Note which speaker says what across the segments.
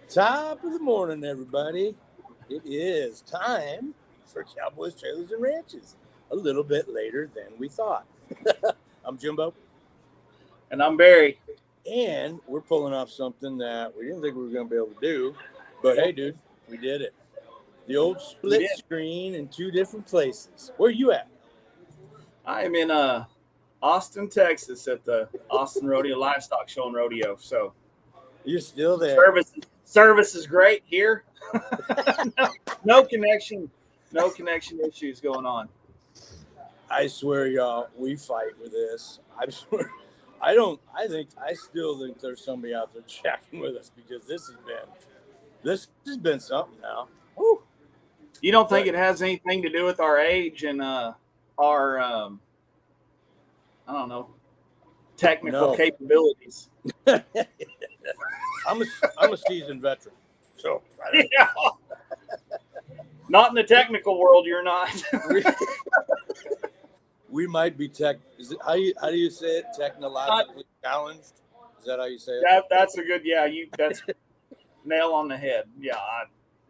Speaker 1: Top of the morning, everybody. It is time for Cowboys, Trailers, and Ranches. A little bit later than we thought. I'm Jimbo.
Speaker 2: And I'm Barry.
Speaker 1: And we're pulling off something that we didn't think we were going to be able to do. But hey, dude, we did it. The old split screen in two different places. Where are you at?
Speaker 2: I am in Austin, Texas at the Austin Rodeo Livestock Show and Rodeo. So
Speaker 1: You're still there.
Speaker 2: Service is great here. No connection issues going on.
Speaker 1: I swear, y'all, we fight with this. I swear, I still think there's somebody out there chatting with us because this has been something now. Woo.
Speaker 2: You don't think it has anything to do with our age and our I don't know, technical capabilities?
Speaker 1: I'm a seasoned veteran, so
Speaker 2: yeah. Not in the technical world, you're not.
Speaker 1: We might be how do you say it? Technologically challenged? Is that how you say it?
Speaker 2: That's a good. Yeah, that's nail on the head. Yeah.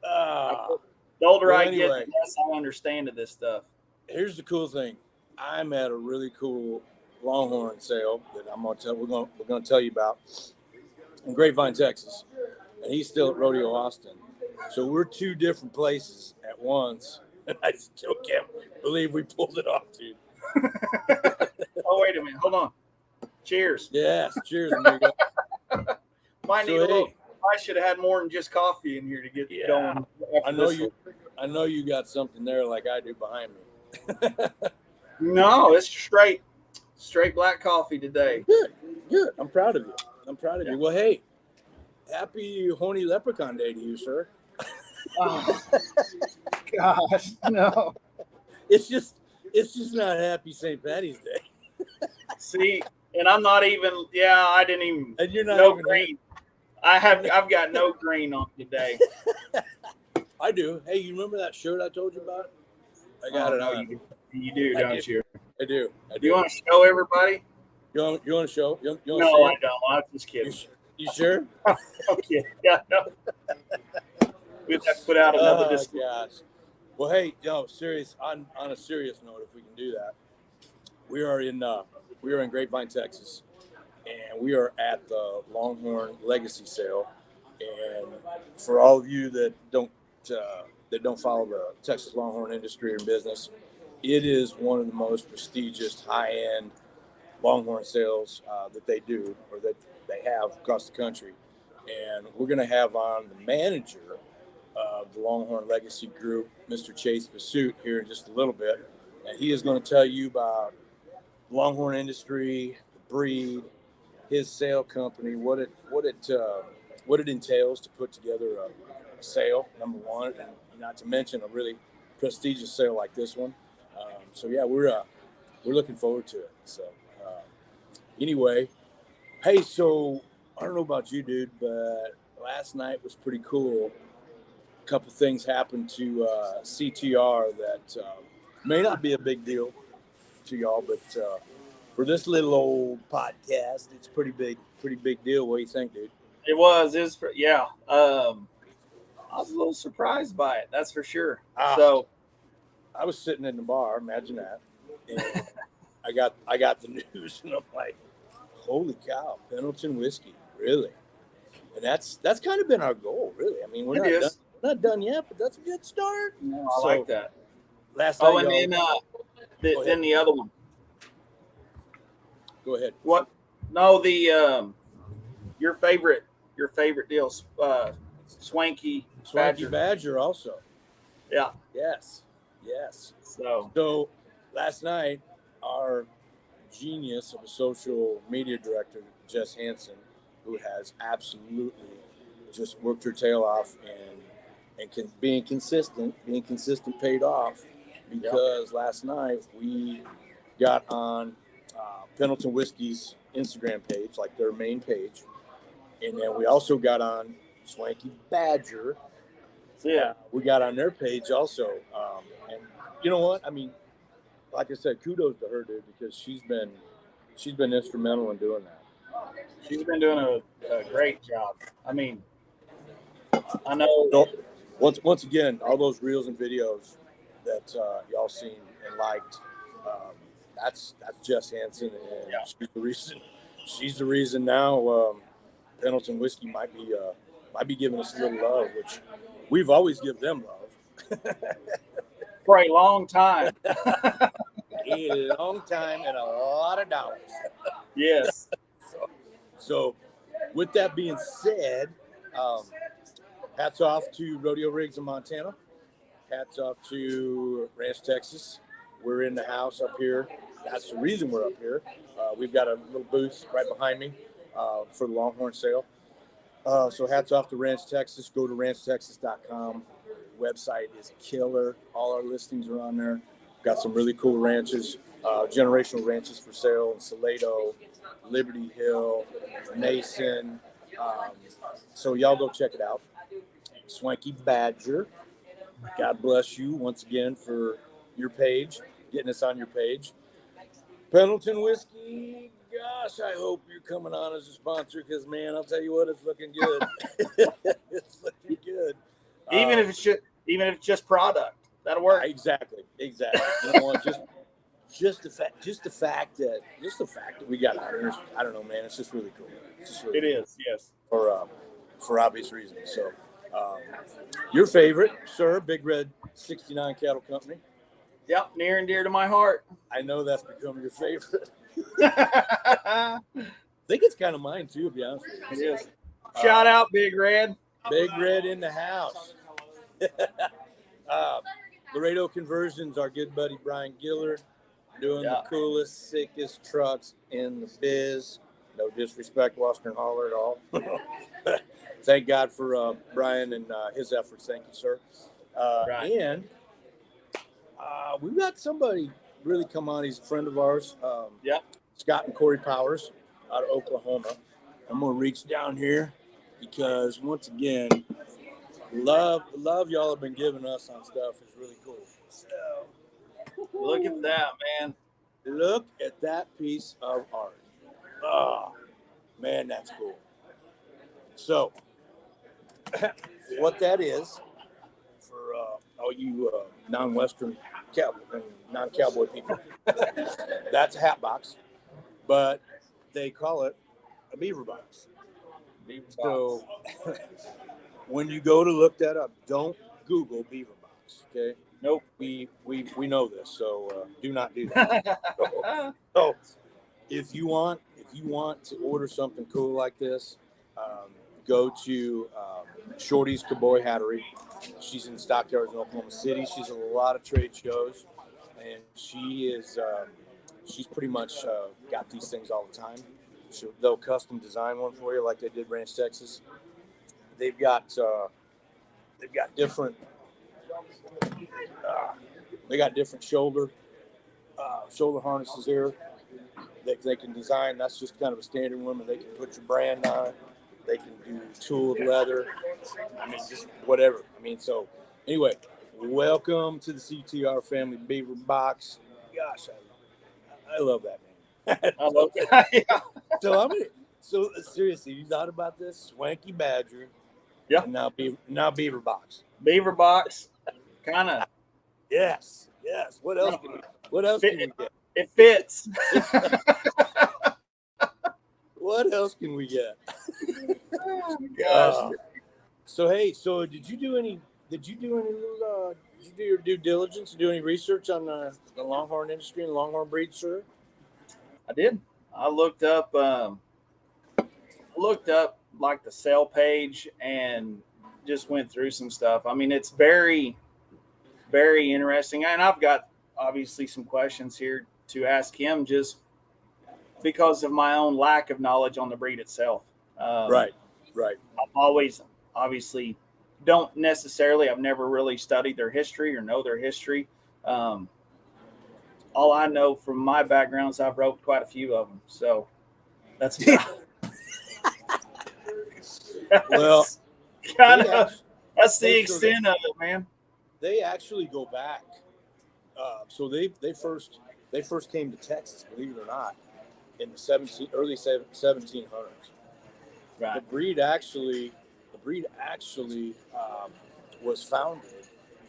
Speaker 2: The older I get, the less I understand of this stuff.
Speaker 1: Here's the cool thing: I'm at a really cool Longhorn sale that we're gonna tell you about in Grapevine, Texas, and he's still at Rodeo Austin. So we're two different places at once, and I still can't believe we pulled it off, dude.
Speaker 2: Oh, wait a minute. Hold on. Cheers.
Speaker 1: Yes, cheers. Amigo.
Speaker 2: I should have had more than just coffee in here to get going.
Speaker 1: I know you got something there like I do behind me.
Speaker 2: No, it's straight black coffee today.
Speaker 1: Good. I'm proud of you. Well, hey, happy horny leprechaun day to you, sir.
Speaker 2: Oh, gosh, no.
Speaker 1: It's just not happy St. Patty's Day.
Speaker 2: See, and I'm not even. Yeah, I didn't even.
Speaker 1: And you're not
Speaker 2: no
Speaker 1: even
Speaker 2: green. I've got no green on today.
Speaker 1: I do. Hey, you remember that shirt I told you about? I got it on.
Speaker 2: You do, don't you?
Speaker 1: I do.
Speaker 2: You want to show everybody?
Speaker 1: You want to show? You want
Speaker 2: no, I don't. I'm just kidding.
Speaker 1: You sure?
Speaker 2: Okay. Yeah, no. We have to put out another display.
Speaker 1: Gosh. Well, hey, serious. On a serious note, if we can do that, we are in Grapevine, Texas, and we are at the Longhorn Legacy Sale. And for all of you that don't follow the Texas Longhorn industry and business, it is one of the most prestigious, high-end Longhorn sales that they do or that they have across the country. And we're going to have on the manager of the Longhorn Legacy Group, Mr. Chase Vasut, here in just a little bit. And he is going to tell you about the Longhorn industry, the breed, his sale company, what it entails to put together a sale, number one, and not to mention a really prestigious sale like this one. So yeah, we're looking forward to it. So anyway, hey, so I don't know about you, dude, but last night was pretty cool. A couple things happened to CTR that may not be a big deal to y'all, but for this little old podcast, it's pretty big deal. What do you think, dude?
Speaker 2: It was. Yeah. I was a little surprised by it. That's for sure. So
Speaker 1: I was sitting in the bar. Imagine that. And I got the news, and I'm like, "Holy cow! Pendleton whiskey, really?" And that's kind of been our goal, really. I mean, we're not done yet, but that's a good start.
Speaker 2: No, I like that.
Speaker 1: Last night,
Speaker 2: and then the other one.
Speaker 1: Go ahead.
Speaker 2: What? No, the your favorite deal, Swanky
Speaker 1: Badger also.
Speaker 2: Yeah.
Speaker 1: Yes. So last night, our genius of a social media director, Jess Hansen, who has absolutely just worked her tail off and being consistent paid off, because last night we got on Pendleton Whiskey's Instagram page, like their main page, and then we also got on Swanky Badger.
Speaker 2: So yeah,
Speaker 1: we got on their page also, and you know what? I mean, like I said, kudos to her, dude, because she's been instrumental in doing that.
Speaker 2: She's been doing a great job. I mean, I know.
Speaker 1: So once again, all those reels and videos that y'all seen and liked, that's Jess Hansen, and
Speaker 2: Yeah.
Speaker 1: she's the reason now Pendleton Whiskey might be giving us a little love, which we've always given them love.
Speaker 2: For a long time.
Speaker 1: A long time and a lot of dollars.
Speaker 2: Yes.
Speaker 1: So with that being said, hats off to Rodeo Rigs in Montana. Hats off to Ranch, Texas. We're in the house up here. That's the reason we're up here. We've got a little booth right behind me for the Longhorn sale. So hats off to Ranch, Texas. Go to ranchtexas.com. Website is killer. All our listings are on there. Got some really cool ranches, generational ranches for sale in Salado, Liberty Hill, Mason. So y'all go check it out. Swanky Badger. God bless you once again for your page, getting us on your page. Pendleton Whiskey, gosh, I hope you're coming on as a sponsor because, man, I'll tell you what, it's looking good. It's looking good.
Speaker 2: Even if it's just product, that'll work.
Speaker 1: Exactly. You know what, just the fact that we got out here, I don't know, man, it's just really cool.
Speaker 2: It is, yes.
Speaker 1: For obvious reasons. So, your favorite, sir, Big Red 69 Cattle Company.
Speaker 2: Yep, near and dear to my heart.
Speaker 1: I know that's become your favorite. I think it's kind of mine too, to be honest with you.
Speaker 2: It is. Shout out, Big Red.
Speaker 1: Big Red in the house. Laredo Conversions, our good buddy Brian Gillard, doing the coolest, sickest trucks in the biz. No disrespect, Western Hauler at all. Thank God for Brian and his efforts. Thank you, sir.
Speaker 2: Right.
Speaker 1: And we've got somebody really come on. He's a friend of ours. Scott and Corey Powers out of Oklahoma. I'm going to reach down here because, once again, love y'all have been giving us on stuff is really cool. So,
Speaker 2: look at that, man.
Speaker 1: Look at that piece of art. Oh, man, that's cool. So, what that is, for all you non-Western non-cowboy people, that's a hat box, but they call it a beaver box. So, when you go to look that up, don't Google beaver box, okay?
Speaker 2: Nope.
Speaker 1: We know this, so do not do that. So, if you want to order something cool like this, go to Shorty's Cowboy Hattery. She's in Stockyards in Oklahoma City. She's at a lot of trade shows, and she's pretty much got these things all the time. They'll custom design one for you, like they did Ranch, Texas. They've got different shoulder harnesses here. They can design. That's just kind of a standard one, and they can put your brand on it. They can do tooled leather. I mean, just whatever. I mean, so anyway, welcome to the CTR family beaver box. Gosh, I love that name.
Speaker 2: I love that. Yeah.
Speaker 1: So seriously, you thought about this? Swanky Badger.
Speaker 2: Yeah.
Speaker 1: And now beaver box.
Speaker 2: Beaver box. Kind of.
Speaker 1: Yes. What else can we get?
Speaker 2: It fits.
Speaker 1: What else can we get?
Speaker 2: Gosh.
Speaker 1: So did you do your due diligence? Do any research on the Longhorn industry and Longhorn breed, sir?
Speaker 2: I did. I looked up like the sale page and just went through some stuff. I mean, it's very, very interesting. And I've got obviously some questions here to ask him just because of my own lack of knowledge on the breed itself.
Speaker 1: Right.
Speaker 2: I've always obviously don't necessarily, I've never really studied their history or know their history. All I know from my background is I've roped quite a few of them. So that's
Speaker 1: well,
Speaker 2: kind of that's the extent of it, man.
Speaker 1: They actually go back. So they first came to Texas, believe it or not, in the early 1700s.
Speaker 2: Right.
Speaker 1: The breed actually breed actually was founded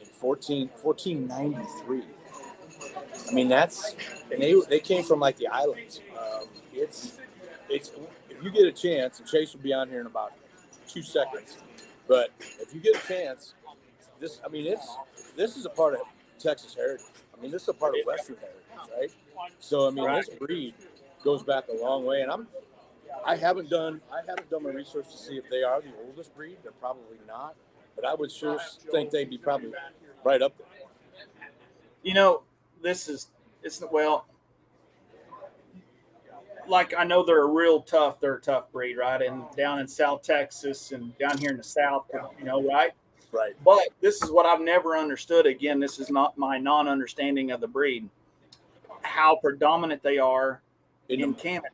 Speaker 1: in 1493. I mean, and they came from like the islands. It's if you get a chance, and Chase will be on here in about 2 seconds, but if you get a chance, this is a part of Texas heritage. I mean, this is a part of Western heritage, right? So I mean, this breed goes back a long way, and I haven't done my research to see if they are the oldest breed. They're probably not, but I would sure think they'd be probably right up there.
Speaker 2: You know, like I know they're a tough breed, right? And down in South Texas and down here in the South, you know, right?
Speaker 1: Right.
Speaker 2: But this is what I've never understood. Again, this is not my non-understanding of the breed. How predominant they are in Canada.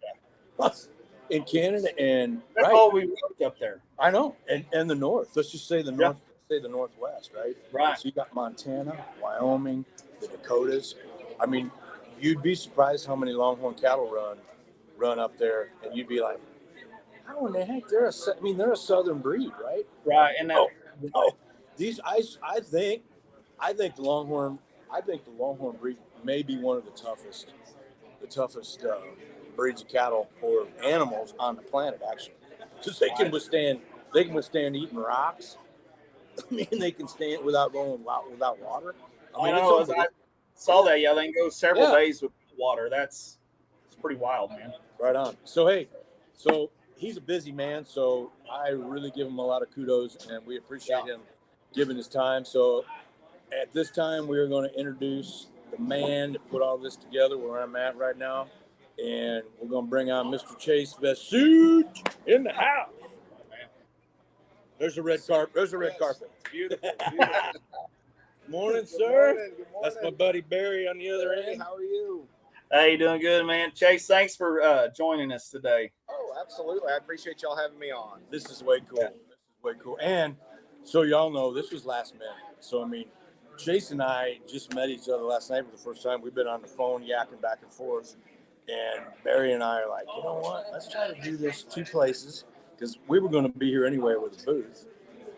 Speaker 1: In Canada, and
Speaker 2: that's all we worked up there.
Speaker 1: I know, and the North. Let's just say the North. Say the Northwest, right?
Speaker 2: Right.
Speaker 1: So you got Montana, Wyoming, the Dakotas. I mean, you'd be surprised how many Longhorn cattle run up there, and you'd be like, how in the heck they're a southern breed, right?
Speaker 2: Right. And
Speaker 1: these I think the Longhorn breed may be one of the toughest breeds of cattle or animals on the planet, actually, because they can withstand eating rocks. I mean, they can stand without without water. I mean,
Speaker 2: I saw that. Yeah, they can go several days with water. It's pretty wild, man.
Speaker 1: Right on. So he's a busy man. So I really give him a lot of kudos, and we appreciate him giving his time. So at this time, we're going to introduce the man that put all this together, where I'm at right now, and we're going to bring on Mr. Chase Vasut in the house. There's a red carpet.
Speaker 3: Beautiful.
Speaker 1: Morning, sir.
Speaker 3: Good morning.
Speaker 1: That's my buddy Barry on the other end.
Speaker 3: How are you?
Speaker 2: Hey, doing good, man. Chase, thanks for joining us today.
Speaker 3: Oh, absolutely. I appreciate y'all having me on.
Speaker 1: This is way cool. And so y'all know this was last minute. So I mean, Chase and I just met each other last night for the first time. We've been on the phone yakking back and forth. And Barry and I are like, you know what? Let's try to do this 2 places, because we were going to be here anyway with a booth.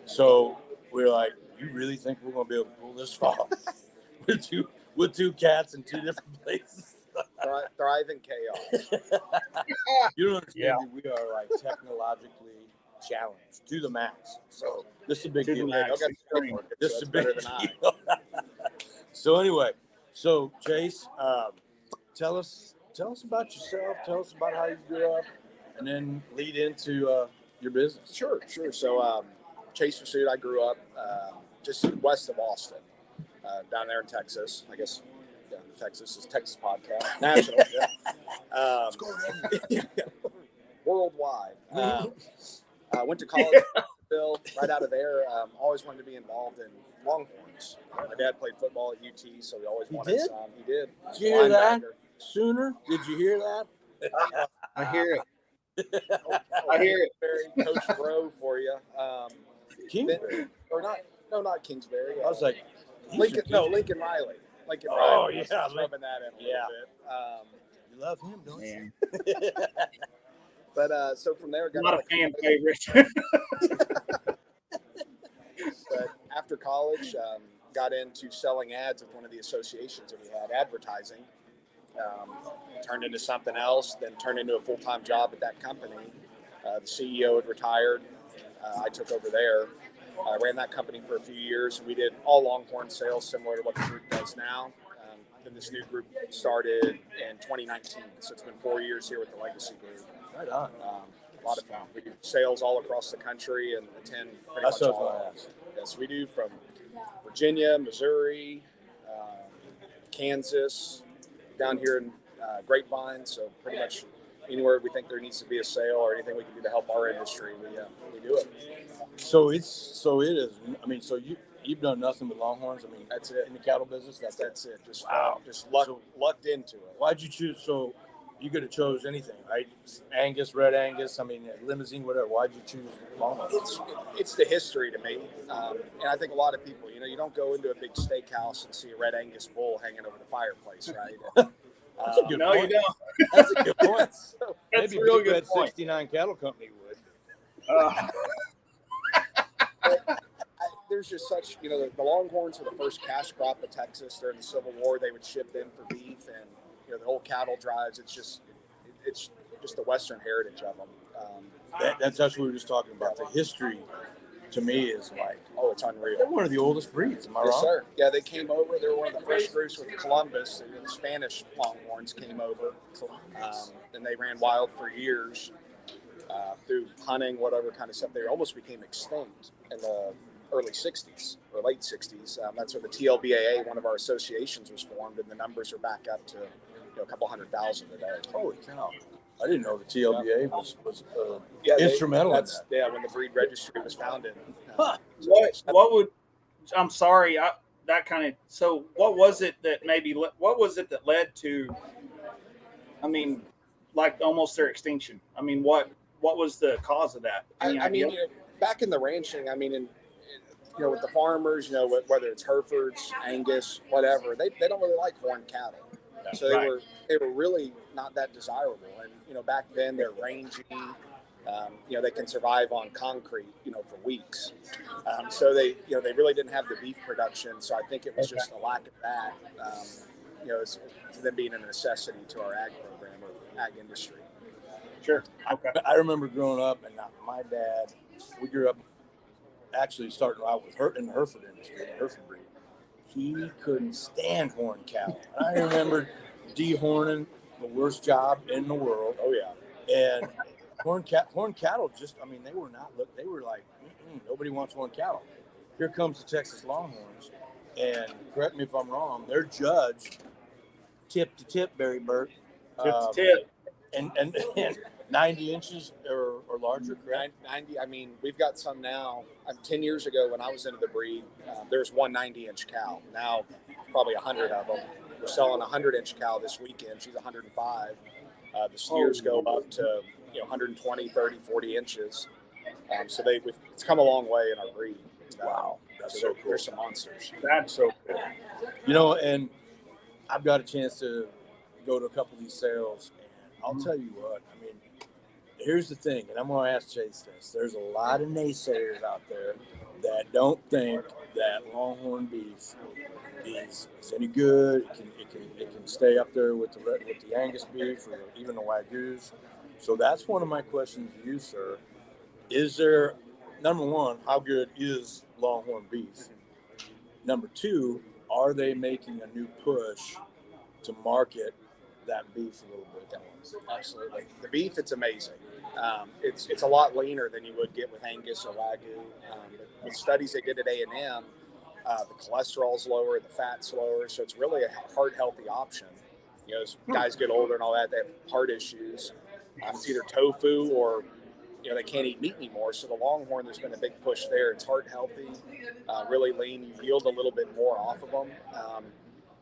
Speaker 1: So we're like, you really think we're going to be able to pull this off with two cats in 2 different places?
Speaker 3: Thriving chaos.
Speaker 1: You don't understand me. We are like technologically challenged to the max. So this is a big deal. This is a big deal. So anyway, Chase, tell us about yourself. Tell us about how you grew up, and then lead into your business.
Speaker 3: Sure. So Chase Vasut, I grew up just west of Austin, down there in Texas. I guess Texas is Texas podcast. National.
Speaker 1: Let's go
Speaker 3: worldwide. Went to college Bill, right out of there. Always wanted to be involved in Longhorns. My dad played football at UT, so he always wanted some. He did.
Speaker 1: Did you hear that? Sooner? Did you hear that?
Speaker 2: I hear it.
Speaker 3: I hear it. Very Coach Bro for you.
Speaker 1: Kingsbury.
Speaker 3: Or not? No, not Kingsbury.
Speaker 1: I was like,
Speaker 3: Lincoln Riley. Lincoln
Speaker 1: Oh,
Speaker 3: Riley.
Speaker 1: yeah.
Speaker 3: Rubbing that in a little bit.
Speaker 1: You love him, don't you?
Speaker 3: But so from there, got
Speaker 2: not a fan favorite.
Speaker 3: But after college, got into selling ads with one of the associations that we had, advertising. Turned into something else, then turned into a full-time job at that company. The CEO had retired. I took over there. I ran that company for a few years. We did all Longhorn sales, similar to what the group does now. Then this new group started in 2019. So it's been 4 years here with the Legacy Group.
Speaker 1: Right on.
Speaker 3: A lot of fun. We do sales all across the country and attend pretty much all. Yes, we do from Virginia, Missouri, Kansas, down here in Grapevine. So pretty much anywhere we think there needs to be a sale or anything we can do to help our industry, we do it.
Speaker 1: So it is. I mean, so you've done nothing but Longhorns. I mean,
Speaker 3: that's it
Speaker 1: in the cattle business. That's
Speaker 3: it. Just lucked into it.
Speaker 1: Why'd you choose? So you could have chose anything, right? Angus, Red Angus. I mean, limousine, whatever. Why'd you choose Longhorns?
Speaker 3: It's the history to me, and I think a lot of people, you don't go into a big steakhouse and see a Red Angus bull hanging over the fireplace, right?
Speaker 1: That's a good point.
Speaker 2: You don't.
Speaker 1: That's a good point.
Speaker 2: That's
Speaker 1: maybe
Speaker 2: a real good point.
Speaker 1: 69 Cattle Company would.
Speaker 3: there's just such, the Longhorns were the first cash crop of Texas during the Civil War. They would ship in for beef, and the old cattle drives. It's just the Western heritage of them.
Speaker 1: That's what we were just talking about. The history, to me, is like,
Speaker 3: oh, it's unreal.
Speaker 1: They're one of the oldest breeds. Am I
Speaker 3: Yes,
Speaker 1: wrong?
Speaker 3: sir. Yeah, they came over. They were one of the first groups with Columbus. The Spanish Longhorns came over, and they ran wild for years through hunting, whatever kind of stuff. They almost became extinct in the early 60s or late 60s. That's where the TLBAA, one of our associations, was formed, and the numbers are back up to a couple 100,000 today.
Speaker 1: Holy cow. I didn't know the TLBA was instrumental in that.
Speaker 3: Yeah, when the breed registry was founded.
Speaker 2: What would, I'm sorry, so what was it that led to, I mean, like almost their extinction? I mean, what was the cause of that?
Speaker 3: I mean, back in the ranching, I mean, with the farmers, whether it's Herefords, Angus, whatever, they don't really like horned cattle. So they were really not that desirable. And, back then they're rangy, they can survive on concrete, for weeks. So they really didn't have the beef production. So I think it was just a lack of that, to them being a necessity to our ag program or ag industry.
Speaker 2: Sure. Okay.
Speaker 1: I remember growing up, and my dad, we grew up actually starting out with in the Hereford industry, the Hereford breed. He couldn't stand horned cattle. I remember dehorning, the worst job in the world.
Speaker 3: Oh yeah.
Speaker 1: And horned cattle they were like, nobody wants horned cattle. Here comes the Texas Longhorns, and correct me if I'm wrong, they're judged tip to tip, Barry Burt.
Speaker 2: Tip to tip.
Speaker 1: And 90 inches or larger, correct?
Speaker 3: 90. I mean, we've got some now. 10 years ago when I was into the breed, there's one 90-inch cow. Now, probably 100 of them. We're selling a 100-inch cow this weekend. She's 105. The steers go up to 120, 30, 40 inches. So it's come a long way in our breed.
Speaker 1: Wow, that's so cool.
Speaker 3: There's some monsters.
Speaker 1: That's so cool. And I've got a chance to go to a couple of these sales, and I'll tell you what, I mean, here's the thing, and I'm going to ask Chase this. There's a lot of naysayers out there that don't think that Longhorn beef is any good. It can stay up there with the Angus beef or even the Wagyus. So that's one of my questions to you, sir. Is there, number one, how good is Longhorn beef? Number two, are they making a new push to market that beef a little bit?
Speaker 3: Absolutely. The beef, it's amazing. It's a lot leaner than you would get with Angus or Wagyu. The studies they did at A&M, the cholesterol's lower, the fat's lower, so it's really a heart-healthy option. As guys get older and all that, they have heart issues. It's either tofu or, they can't eat meat anymore. So the Longhorn, there's been a big push there. It's heart-healthy, really lean. You yield a little bit more off of them.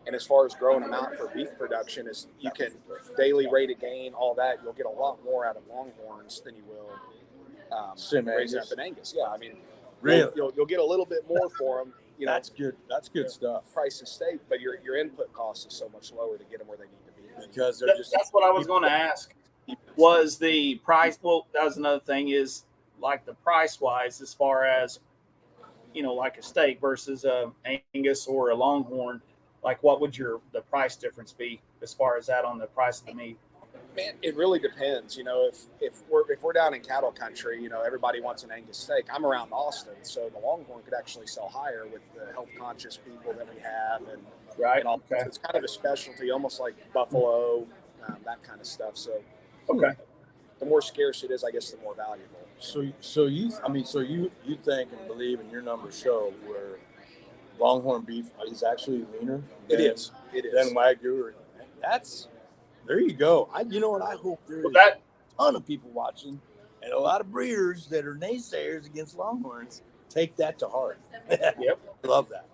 Speaker 3: And as far as growing them out for beef production, is you can daily rate of gain, all that. You'll get a lot more out of Longhorns than you will raising up an Angus. Yeah, I mean,
Speaker 1: really,
Speaker 3: you'll get a little bit more for them.
Speaker 1: That's good. That's good stuff.
Speaker 3: Price is steak, but your input cost is so much lower to get them where they need to be.
Speaker 1: Because
Speaker 2: that's what I was going to ask. Was the price? Well, that was another thing. Is like the price wise, as far as like a steak versus a Angus or a Longhorn. Like, what would the price difference be as far as that on the price of the meat?
Speaker 3: Man, it really depends. If we're down in cattle country, everybody wants an Angus steak. I'm around Austin, so the Longhorn could actually sell higher with the health conscious people that we have, and
Speaker 2: right.
Speaker 3: And all. Okay. So it's kind of a specialty, almost like buffalo, that kind of stuff. So,
Speaker 2: okay,
Speaker 3: the more scarce it is, I guess, the more valuable.
Speaker 1: So you think and believe, and your numbers show where Longhorn beef is actually leaner.
Speaker 3: It is.
Speaker 1: Than Wagyu. There you go. I hope there's a ton of people watching, and a lot of breeders that are naysayers against Longhorns take that to heart.
Speaker 2: Yep.
Speaker 1: I love that.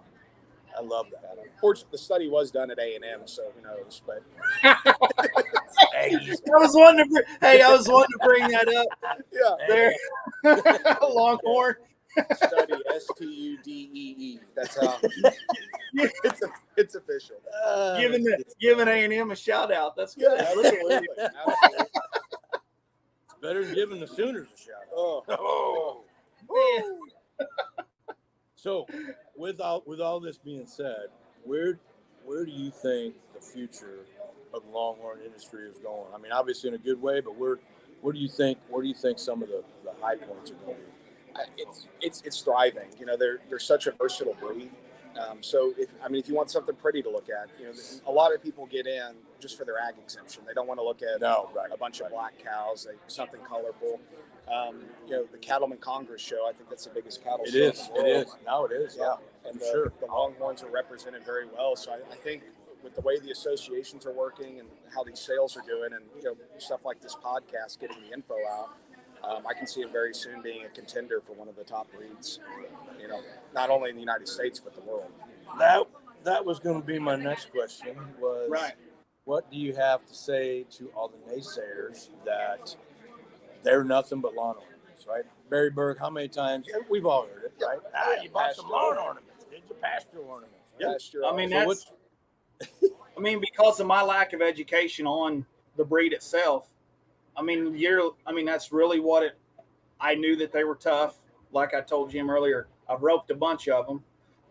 Speaker 3: Unfortunately, the study was done at A&M, so who knows? But
Speaker 2: I was wanting to bring that up.
Speaker 3: Yeah,
Speaker 2: there, Longhorn.
Speaker 3: Study STUDEE. That's how it's official.
Speaker 2: Giving A&M a shout out. That's good.
Speaker 3: Yeah, absolutely.
Speaker 1: It's better than giving the Sooners a shout out.
Speaker 3: Oh.
Speaker 2: Man.
Speaker 1: So, with all this being said, where do you think the future of the Longhorn industry is going? I mean, obviously in a good way, but where do you think some of the high points are going to be?
Speaker 3: It's thriving. You know, they're such a versatile breed. So if you want something pretty to look at, you know, a lot of people get in just for their ag exemption. They don't want to look at a bunch of black cows, something colorful. You know, the Cattleman Congress show, I think that's the biggest cattle show.
Speaker 1: It is. Now it is. Yeah.
Speaker 3: And the Longhorns are represented very well. So I think with the way the associations are working and how these sales are doing, and you know, stuff like this podcast, getting the info out, I can see it very soon being a contender for one of the top breeds. You know, not only in the United States but the world.
Speaker 1: That was going to be my next question. What do you have to say to all the naysayers that they're nothing but lawn ornaments, right? Barry Berg, how many times? We've all heard it, right? You bought some lawn ornaments. Did you pasture ornaments?
Speaker 2: Yeah.
Speaker 3: Pasture
Speaker 2: I mean,
Speaker 3: ornaments.
Speaker 2: because of my lack of education on the breed itself, I mean, that's really what I knew that they were tough. Like I told Jim earlier, I've roped a bunch of them.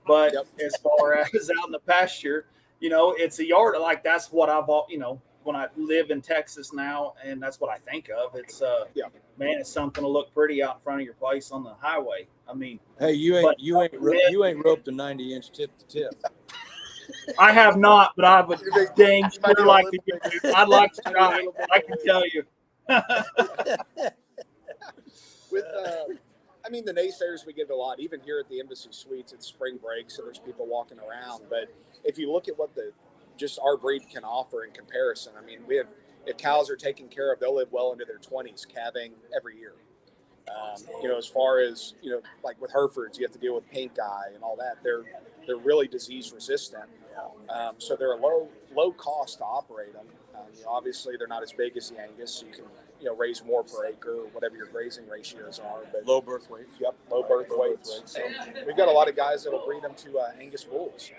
Speaker 2: But as far as out in the pasture, you know, it's a yard. Like, that's what when I live in Texas now, and that's what I think of. It's man, it's something to look pretty out in front of your place on the highway. I mean,
Speaker 1: hey, you ain't roped a 90-inch tip to tip.
Speaker 2: I have not, but I would dang sure like to get to. I'd like to try. I can tell you.
Speaker 3: I mean, the naysayers, we get a lot, even here at the Embassy Suites. It's spring break, so there's people walking around. But if you look at what just our breed can offer in comparison, I mean, if cows are taken care of, they'll live well into their 20s, calving every year. You know, as far as, you know, like with Herefords, you have to deal with pink eye and all that. They're really disease resistant. So they're a low cost to operate them. You know, obviously, they're not as big as the Angus, so you can, you know, raise more per acre or whatever your grazing ratios are. But
Speaker 1: low birth weights.
Speaker 3: Yep, low birth weights. So we've got a lot of guys that'll breed them to Angus bulls.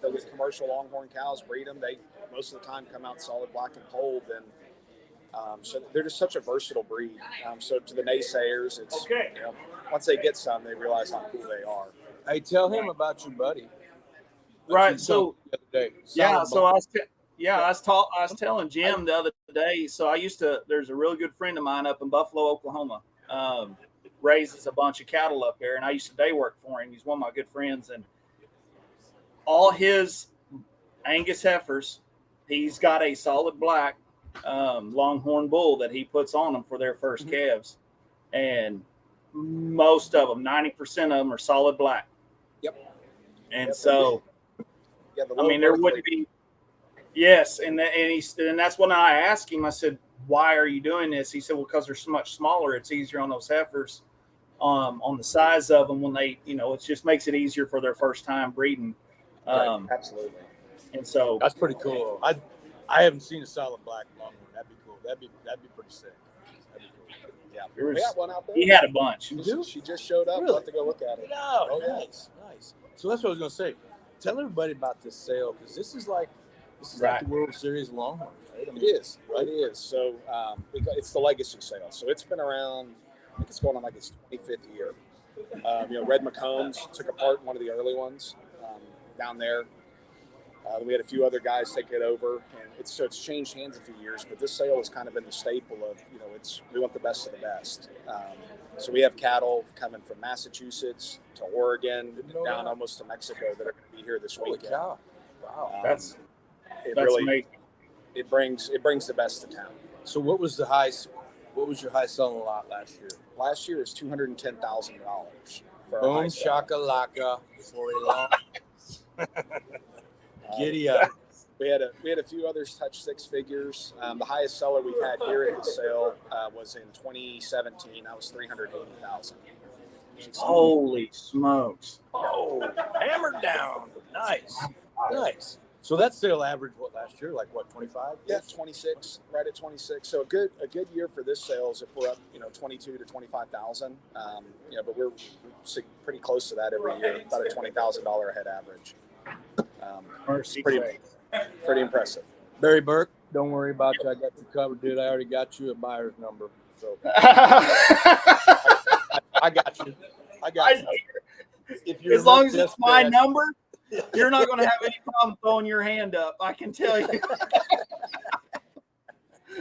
Speaker 3: They'll get commercial Longhorn cows, breed them. They most of the time come out solid black and polled, and so they're just such a versatile breed. So to the naysayers, it's you know, once they get some, they realize how cool they are.
Speaker 1: Hey, tell him about your buddy.
Speaker 2: Right. So
Speaker 1: the other day.
Speaker 2: I was telling Jim the other day. So there's a real good friend of mine up in Buffalo, Oklahoma, raises a bunch of cattle up there, and I used to day work for him. He's one of my good friends, and all his Angus heifers, he's got a solid black Longhorn bull that he puts on them for their first calves, and most of them, 90% of them, are solid black.
Speaker 3: Yep.
Speaker 2: And so, I mean, there wouldn't be. Yes, and that's when I asked him. I said, "Why are you doing this?" He said, "Well, because they're so much smaller. It's easier on those heifers, on the size of them when they, you know, it just makes it easier for their first time breeding."
Speaker 3: Absolutely.
Speaker 2: And so
Speaker 1: that's pretty cool. I haven't seen a solid black Longhorn. That'd be cool. That'd be pretty sick. That'd be cool.
Speaker 3: Yeah, we got one out there.
Speaker 2: He had a bunch.
Speaker 3: She just showed up.
Speaker 1: Really?
Speaker 3: We'll have to go look at it.
Speaker 1: No, nice. So that's what I was gonna say. Tell everybody about this sale, because this is like the World Series of Longhorns, right? I mean,
Speaker 3: it is. So it's the legacy sale. So it's been around. I think it's going on like its 25th year. You know, Red McCombs took apart in one of the early ones down there. We had a few other guys take it over, and it's changed hands a few years. But this sale has kind of been the staple of, you know, we want the best of the best. So we have cattle coming from Massachusetts to Oregon, down almost to Mexico, that are going to be here this weekend.
Speaker 1: Wow,
Speaker 2: that's amazing.
Speaker 3: It brings the best to town.
Speaker 1: So what was your high selling lot last year?
Speaker 3: Last year was $210,000.
Speaker 1: Boom shakalaka for a long. Giddy up.
Speaker 3: We had a few others touch six figures. The highest seller we've had here at the sale was in 2017. That was $380,000.
Speaker 2: Holy smokes!
Speaker 1: Oh, hammered down. Nice. So that sale averaged what last year? Like what, 25?
Speaker 3: Yeah, 26. Right at 26. So a good year for this sales if we're up, you know, 22 to 25,000. Yeah, but we're pretty close to that every year. About a $20,000 a head average. Pretty impressive.
Speaker 1: Barry Burke, don't worry about you. I got you covered, dude. I already got you a buyer's number. So I got you. if you
Speaker 2: As long as
Speaker 1: remember
Speaker 2: it's my
Speaker 1: yesterday,
Speaker 2: number, you're not going to have any problem throwing your hand up. I can tell you.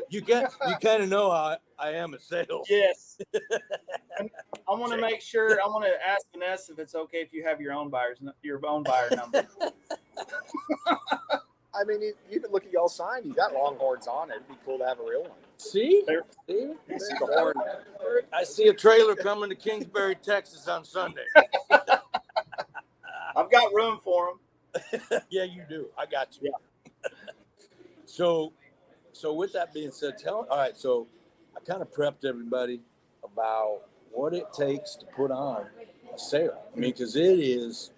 Speaker 2: You kind
Speaker 1: of know how I am at sales.
Speaker 2: Yes. And I want to make sure. I want to ask Vanessa if it's okay if you have your own buyer number.
Speaker 3: I mean, even look at y'all's sign. You got Longhorns on it. It'd be cool to have a real one.
Speaker 1: See?
Speaker 2: There.
Speaker 1: See?
Speaker 3: You see the horn.
Speaker 1: I see a trailer coming to Kingsbury, Texas on Sunday.
Speaker 2: I've got room for them.
Speaker 1: Yeah, you do. I got you.
Speaker 2: Yeah.
Speaker 1: So with that being said, all right, so I kind of prepped everybody about what it takes to put on a sale. I mean, because it's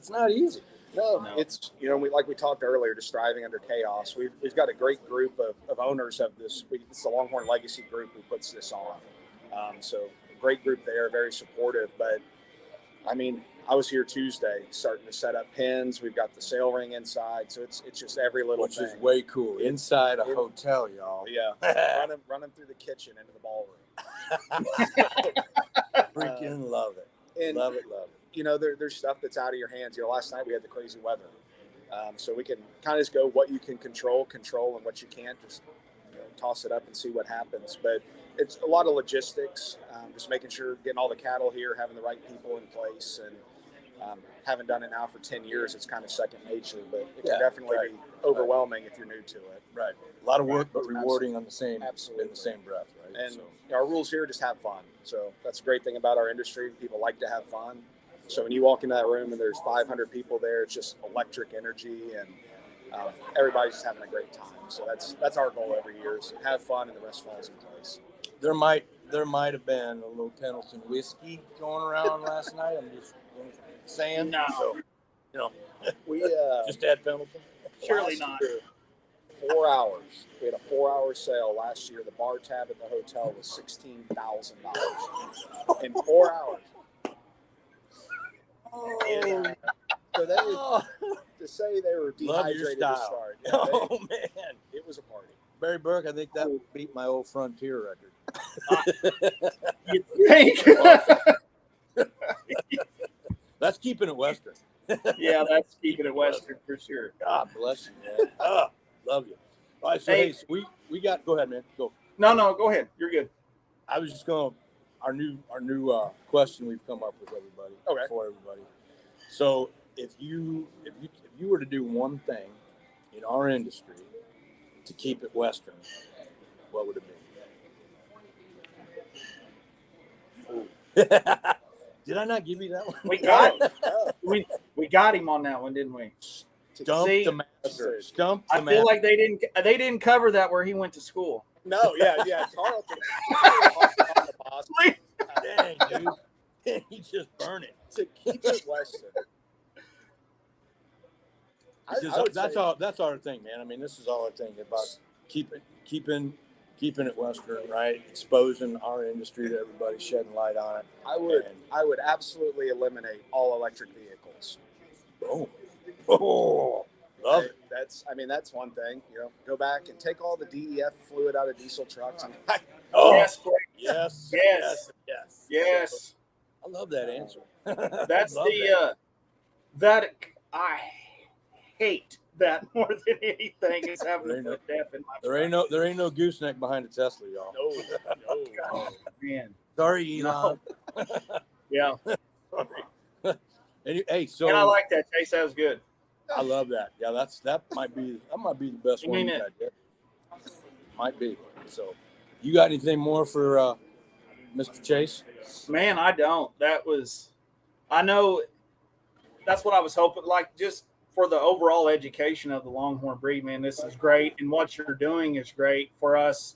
Speaker 1: not easy.
Speaker 3: No, it's, like we talked earlier, just thriving under chaos. We've got a great group of owners of this. It's the Longhorn Legacy Group who puts this on. So a great group there, very supportive. But I mean, I was here Tuesday starting to set up pins. We've got the sale ring inside, so it's just every little
Speaker 1: Which
Speaker 3: thing.
Speaker 1: is way cool. Inside a hotel, y'all.
Speaker 3: Yeah, running through the kitchen into the ballroom.
Speaker 1: Freaking love it.
Speaker 3: And
Speaker 1: Love it.
Speaker 3: There's stuff that's out of your hands. Last night we had the crazy weather, so we can kind of just go what you can control, and what you can't. Just toss it up and see what happens. But it's a lot of logistics, just making sure getting all the cattle here, having the right people in place, and having done it now for 10 years, it's kind of second nature. But it can definitely be overwhelming if you're new to it.
Speaker 1: Right. A lot of work, but rewarding on the same
Speaker 3: Absolutely.
Speaker 1: in the same breath. Right.
Speaker 3: And our rules here just have fun. So that's a great thing about our industry. People like to have fun. So when you walk into that room and there's 500 people there, it's just electric energy, and everybody's just having a great time. So that's our goal every year: is have fun, and the rest falls in place.
Speaker 1: There might have been a little Pendleton whiskey going around last night. I'm just saying.
Speaker 2: No.
Speaker 1: So,
Speaker 3: We
Speaker 1: just add Pendleton.
Speaker 2: Surely not.
Speaker 3: 4 hours. We had a 4-hour sale last year. The bar tab at the hotel was $16,000 in 4 hours.
Speaker 1: Oh,
Speaker 3: So they to say they were dehydrated to start. Yeah,
Speaker 1: oh man,
Speaker 3: it was a party.
Speaker 1: Barry Burke, I think that would beat my old Frontier record.
Speaker 2: You think?
Speaker 1: That's keeping it Western.
Speaker 2: Yeah, that's keeping it Western for sure.
Speaker 1: God bless you, man. Love you. All right, so so we got. Go ahead, man. Go.
Speaker 2: No, go ahead. You're good.
Speaker 1: I was just going. Our new question we've come up with everybody.
Speaker 3: Okay.
Speaker 1: For everybody. So if you were to do one thing in our industry to keep it Western, what would it be? Did I not give you that one?
Speaker 2: We got we got him on that one, didn't we?
Speaker 1: Stump
Speaker 2: See,
Speaker 1: the master. Stump the
Speaker 2: I
Speaker 1: master.
Speaker 2: feel like they didn't cover that where he went to school.
Speaker 3: No, yeah. Carlton on the boss.
Speaker 1: Dang, dude. He just burned it.
Speaker 3: To keep it Western.
Speaker 1: That's our thing, man. I mean, this is all our thing about keeping it Western, right? Exposing our industry to everybody, shedding light on it.
Speaker 3: I would absolutely eliminate all electric vehicles.
Speaker 1: Oh, love it.
Speaker 3: That's one thing. Go back and take all the DEF fluid out of diesel trucks.
Speaker 2: Yes.
Speaker 1: I love that answer.
Speaker 2: That's that I hate that more than anything is having to put DEF in my
Speaker 1: There ain't no gooseneck behind a Tesla, y'all.
Speaker 3: No.
Speaker 2: Oh, man.
Speaker 1: Sorry, Elon.
Speaker 2: No. Yeah.
Speaker 1: Sorry. And
Speaker 2: I like that, Chase. That was good.
Speaker 1: I love that. Yeah, that might be the best one you got there. Might be. So, you got anything more for Mr. Chase?
Speaker 2: Man, I don't. I know that's what I was hoping. Like, just for the overall education of the Longhorn breed, man, this is great. And what you're doing is great for us,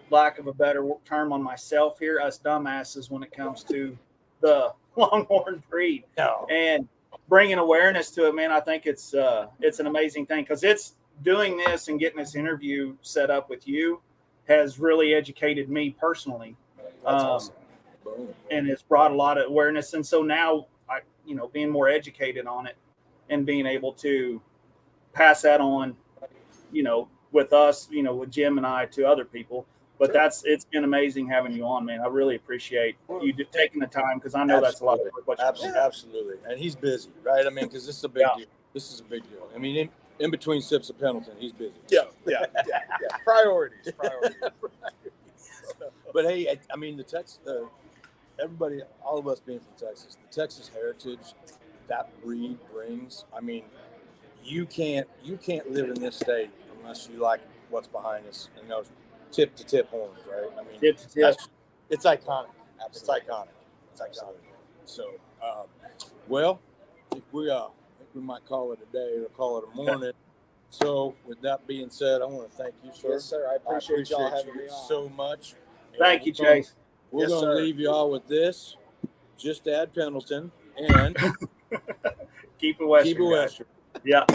Speaker 2: lack of a better term on myself here, us dumbasses when it comes to the Longhorn breed.
Speaker 1: No.
Speaker 2: And bringing awareness to it, man, I think it's an amazing thing, because it's doing this and getting this interview set up with you has really educated me personally.
Speaker 3: That's awesome.
Speaker 2: And it's brought a lot of awareness. And so now being more educated on it and being able to pass that on, with us, with Jim and I to other people. But it's been amazing having you on, man. I really appreciate you taking the time because I know that's a lot of work. What you're doing.
Speaker 1: Absolutely. And he's busy, right? I mean, because this is a big
Speaker 2: Yeah.
Speaker 1: deal. This is a big deal. I mean, in between sips of Pendleton, he's busy.
Speaker 3: Yeah. Priorities.
Speaker 1: But hey, I mean, the Texas, everybody, all of us being from Texas, the Texas heritage that breed brings. I mean, you can't live in this state unless you like what's behind us and those tip to tip horns, right? I mean,
Speaker 2: Tip to tip.
Speaker 1: it's iconic.
Speaker 3: Absolutely.
Speaker 1: It's iconic. It's iconic. So, well, I think we might call it a day or call it a morning. So, with that being said, I want to thank you, sir.
Speaker 3: Yes, sir. I appreciate y'all having me on.
Speaker 1: so much.
Speaker 2: Thank you, Chase.
Speaker 1: We're
Speaker 3: Yes,
Speaker 1: going to
Speaker 3: sir.
Speaker 1: leave y'all with this. Just add Pendleton and
Speaker 2: Keep it Western.
Speaker 1: keep it
Speaker 2: guys.
Speaker 1: Western.
Speaker 2: Yeah.